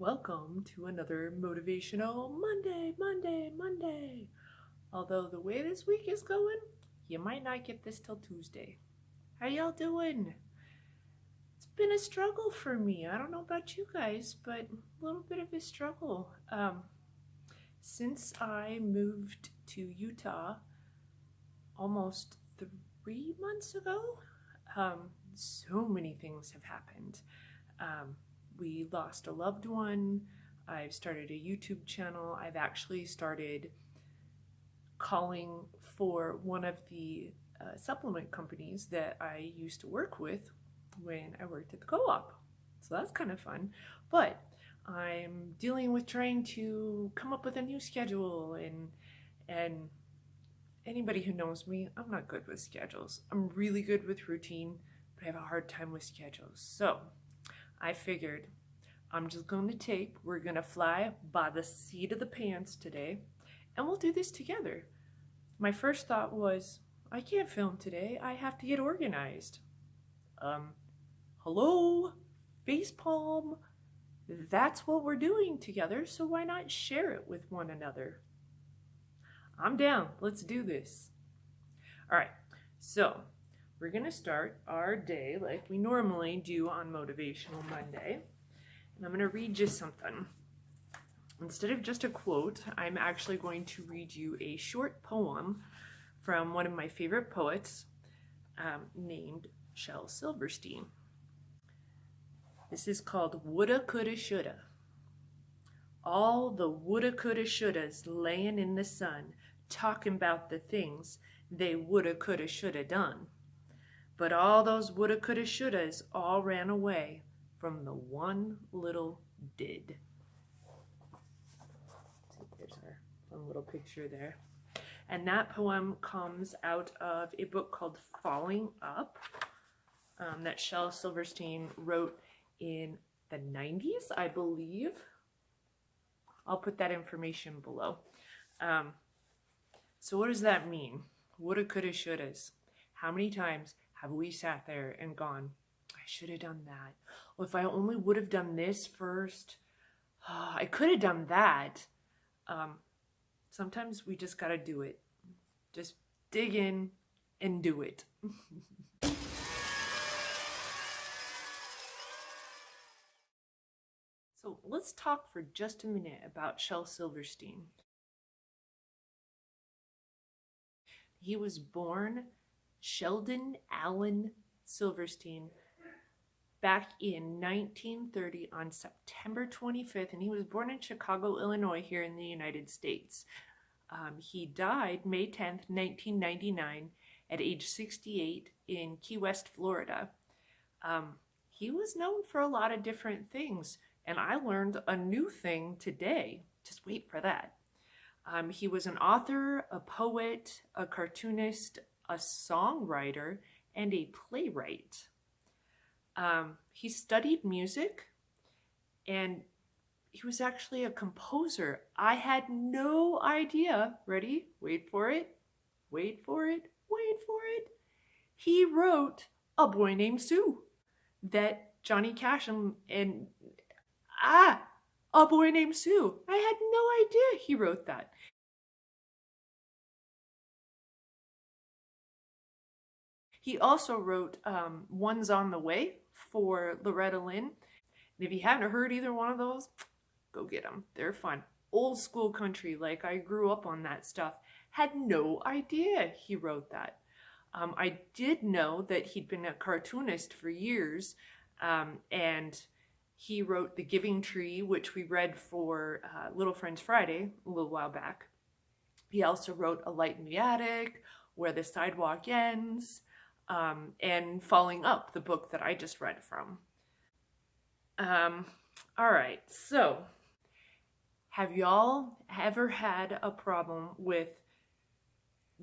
Welcome to another Motivational Monday. Although the way this week is going, you might not get this till Tuesday. How y'all doing? It's been a struggle for me. I don't know about you guys, but a little bit of a struggle. Since I moved to Utah almost 3 months ago, so many things have happened. We lost a loved one. I've started a YouTube channel. I've actually started calling for one of the supplement companies that I used to work with when I worked at the co-op. So that's kind of fun. But I'm dealing with trying to come up with a new schedule, and anybody who knows me, I'm not good with schedules. I'm really good with routine, but I have a hard time with schedules. So I figured we're gonna fly by the seat of the pants today, and we'll do this together. My first thought was, I can't film today, I have to get organized. Hello, facepalm, that's what we're doing together, so why not share it with one another? I'm down, let's do this. All right, so we're gonna start our day like we normally do on Motivational Monday. And I'm gonna read you something. Instead of just a quote, I'm actually going to read you a short poem from one of my favorite poets named Shel Silverstein. This is called Woulda, Coulda, Shoulda. All the woulda, coulda, shouldas laying in the sun, talking about the things they woulda, coulda, shoulda done. But all those woulda, coulda, shouldas all ran away from the one little did. See, there's our fun little picture there. And that poem comes out of a book called Falling Up that Shel Silverstein wrote in the 90s, I believe. I'll put that information below. So what does that mean? Woulda, coulda, shouldas. How many times have we sat there and gone, I should have done that. Well, if I only would have done this first, I could have done that. Sometimes we just gotta do it. Just dig in and do it. So let's talk for just a minute about Shel Silverstein. He was born Sheldon Allen Silverstein back in 1930 on September 25th, and he was born in Chicago, Illinois, here in the United States. He died May 10th, 1999, at age 68 in Key West, Florida. He was known for a lot of different things, and I learned a new thing today. Just wait for that. He was an author, a poet, a cartoonist, a songwriter, and a playwright. He studied music, and he was actually a composer. I had no idea. Ready? Wait for it. He wrote A Boy Named Sue that Johnny Cash and A Boy Named Sue. I had no idea he wrote that. He also wrote One's on the Way for Loretta Lynn. And if you haven't heard either one of those, go get them. They're fun. Old school country, like I grew up on that stuff. Had no idea he wrote that. I did know that he'd been a cartoonist for years, and he wrote The Giving Tree, which we read for Little Friends Friday a little while back. He also wrote A Light in the Attic, Where the Sidewalk Ends, and Falling Up, the book that I just read from. All right, so have y'all ever had a problem with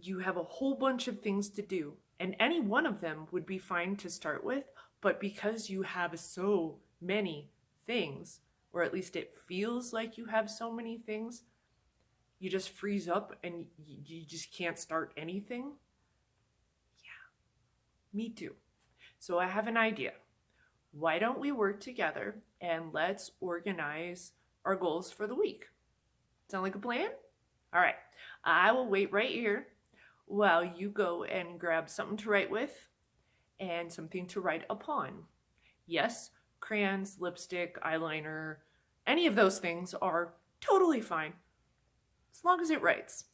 you have a whole bunch of things to do, and any one of them would be fine to start with, but because you have so many things, or at least it feels like you have so many things, you just freeze up and you just can't start anything? Yeah, me too. So I have an idea. why don't we work together and let's organize our goals for the week? Sound like a plan? All right, I will wait right here while you go and grab something to write with and something to write upon. Yes, crayons, lipstick, eyeliner, any of those things are totally fine as long as it writes.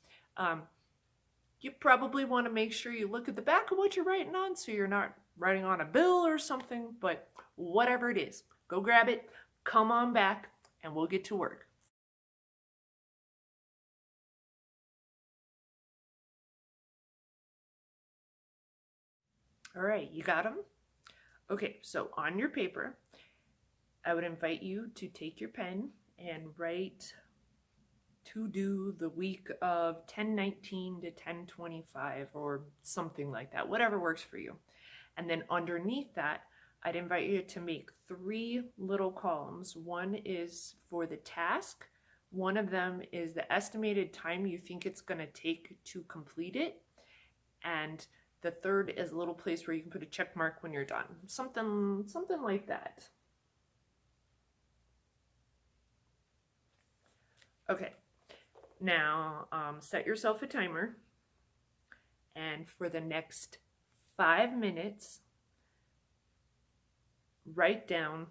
You probably want to make sure you look at the back of what you're writing on so you're not writing on a bill or something, but whatever it is, go grab it, come on back, and we'll get to work. All right, you got them? Okay, so on your paper, I would invite you to take your pen and write to do the week of 10/19 to 10/25 or something like that, whatever works for you. And then underneath that, I'd invite you to make 3 little columns. One is for the task. One of them is the estimated time you think it's going to take to complete it. And the third is a little place where you can put a check mark when you're done. Something like that. Okay. Now, set yourself a timer, and for the next 5 minutes, write down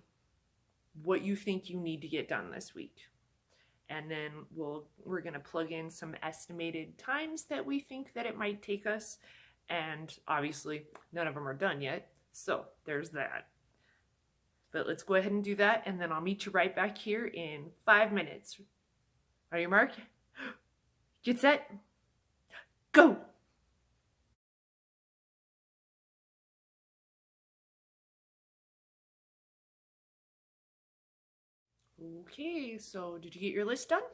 what you think you need to get done this week. And then we're going to plug in some estimated times that we think that it might take us, and obviously none of them are done yet, so there's that. But let's go ahead and do that, and then I'll meet you right back here in 5 minutes. On your mark? Get set, go! Okay, so did you get your list done? All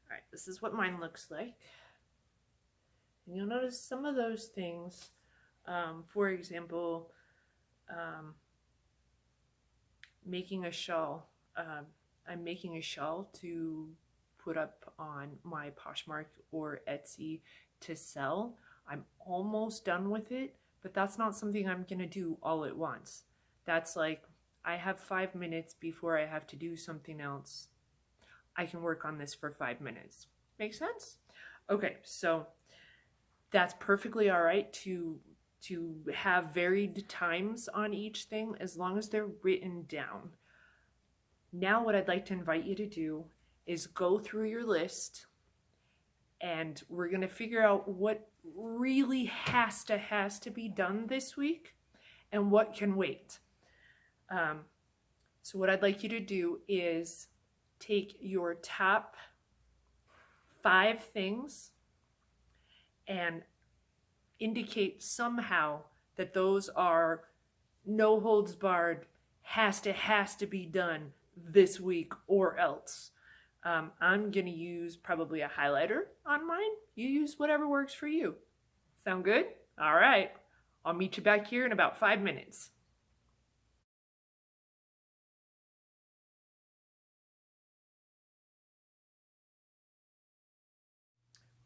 right, this is what mine looks like. And you'll notice some of those things, for example, making a shawl. I'm making a shawl to put up on my Poshmark or Etsy to sell. I'm almost done with it, but that's not something I'm gonna do all at once. That's like, I have 5 minutes before I have to do something else. I can work on this for 5 minutes. Make sense? Okay, so that's perfectly all right to have varied times on each thing as long as they're written down. Now what I'd like to invite you to do is go through your list, and we're going to figure out what really has to be done this week and what can wait. So what I'd like you to do is take your top 5 things and indicate somehow that those are no holds barred, has to be done this week or else. I'm going to use probably a highlighter on mine. You use whatever works for you. Sound good? All right. I'll meet you back here in about 5 minutes.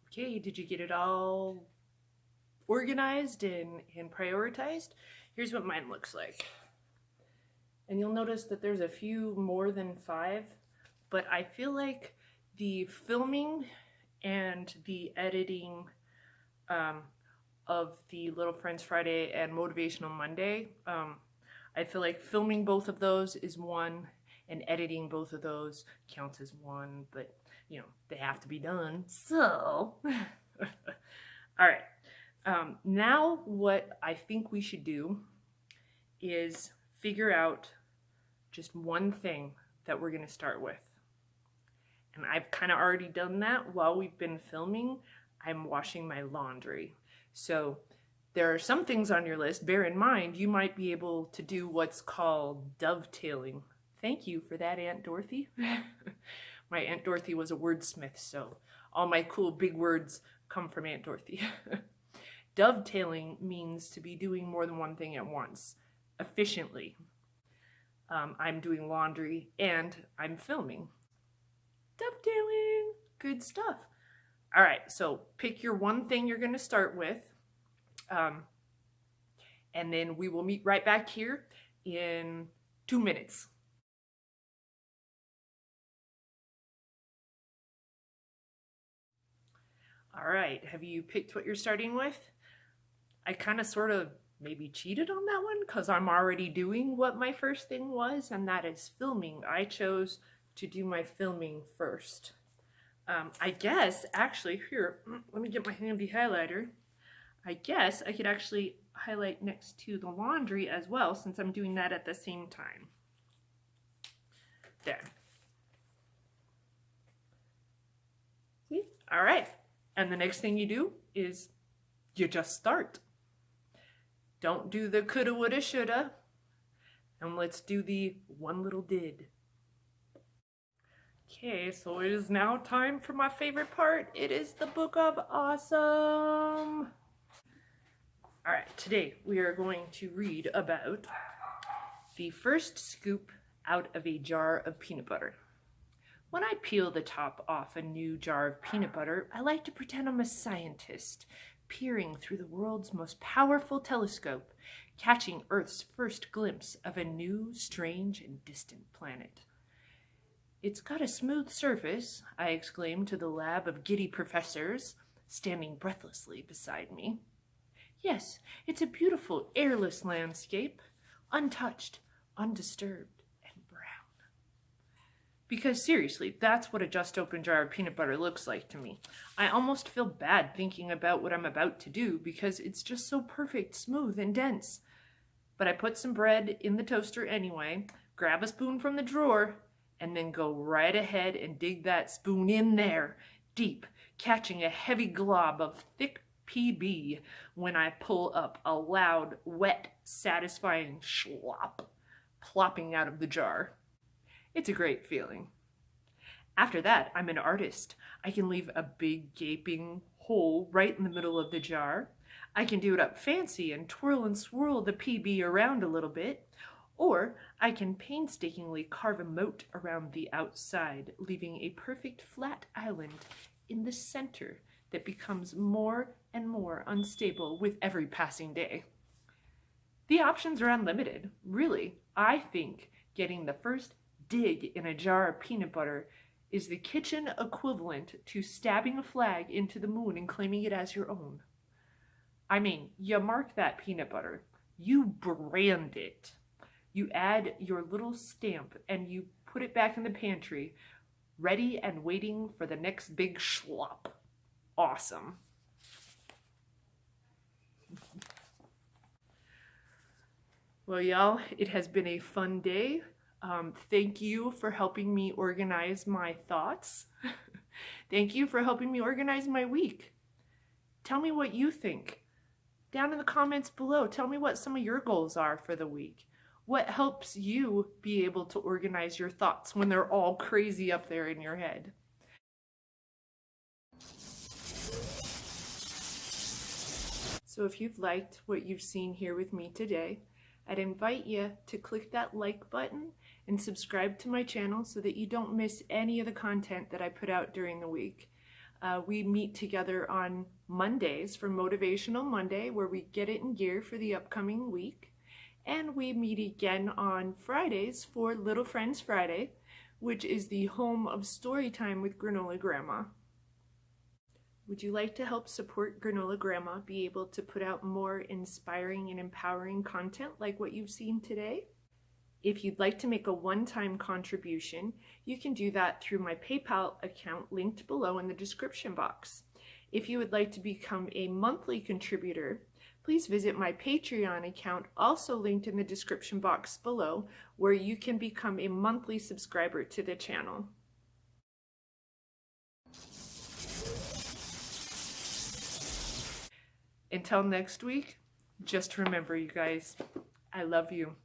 Okay, did you get it all organized and prioritized? Here's what mine looks like. And you'll notice that there's a few more than 5. But I feel like the filming and the editing of the Little Friends Friday and Motivational Monday, I feel like filming both of those is 1 and editing both of those counts as 1, but you know, they have to be done, so. All right, now what I think we should do is figure out just one thing that we're going to start with. And I've kind of already done that while we've been filming. I'm washing my laundry. So there are some things on your list. Bear in mind, you might be able to do what's called dovetailing. Thank you for that, Aunt Dorothy. My Aunt Dorothy was a wordsmith, so all my cool big words come from Aunt Dorothy. Dovetailing means to be doing more than one thing at once, efficiently. I'm doing laundry and I'm filming. Dovetailing, good stuff. All right, so pick your one thing you're going to start with, and then we will meet right back here in 2 minutes. All right, have you picked what you're starting with? I kind of sort of maybe cheated on that one because I'm already doing what my first thing was, and that is filming. I chose to do my filming first. I guess, actually, here, let me get my handy highlighter. I guess I could actually highlight next to the laundry as well, since I'm doing that at the same time. There. See? All right. And the next thing you do is you just start. Don't do the coulda, woulda, shoulda. And let's do the one little did. Okay, so it is now time for my favorite part. It is the Book of Awesome. All right, today we are going to read about the first scoop out of a jar of peanut butter. When I peel the top off a new jar of peanut butter, I like to pretend I'm a scientist, peering through the world's most powerful telescope, catching Earth's first glimpse of a new, strange, and distant planet. "It's got a smooth surface," I exclaimed to the lab of giddy professors, standing breathlessly beside me. "Yes, it's a beautiful, airless landscape, untouched, undisturbed, and brown." Because seriously, that's what a just open jar of peanut butter looks like to me. I almost feel bad thinking about what I'm about to do because it's just so perfect, smooth, and dense. But I put some bread in the toaster anyway, grab a spoon from the drawer, and then go right ahead and dig that spoon in there, deep, catching a heavy glob of thick PB when I pull up a loud, wet, satisfying schlop plopping out of the jar. It's a great feeling. After that, I'm an artist. I can leave a big gaping hole right in the middle of the jar. I can do it up fancy and twirl and swirl the PB around a little bit. Or I can painstakingly carve a moat around the outside, leaving a perfect flat island in the center that becomes more and more unstable with every passing day. The options are unlimited. Really, I think getting the first dig in a jar of peanut butter is the kitchen equivalent to stabbing a flag into the moon and claiming it as your own. I mean, you mark that peanut butter, you brand it. You add your little stamp and you put it back in the pantry, ready and waiting for the next big schlop. Awesome. Well, y'all, it has been a fun day. Thank you for helping me organize my thoughts. Thank you for helping me organize my week. Tell me what you think. Down in the comments below, tell me what some of your goals are for the week. What helps you be able to organize your thoughts when they're all crazy up there in your head? So if you've liked what you've seen here with me today, I'd invite you to click that like button and subscribe to my channel so that you don't miss any of the content that I put out during the week. We meet together on Mondays for Motivational Monday, where we get it in gear for the upcoming week. And we meet again on Fridays for Little Friends Friday, which is the home of story time with Granola Grandma. Would you like to help support Granola Grandma be able to put out more inspiring and empowering content like what you've seen today? If you'd like to make a one-time contribution, you can do that through my PayPal account linked below in the description box. If you would like to become a monthly contributor, please visit my Patreon account, also linked in the description box below, where you can become a monthly subscriber to the channel. Until next week, just remember, you guys, I love you.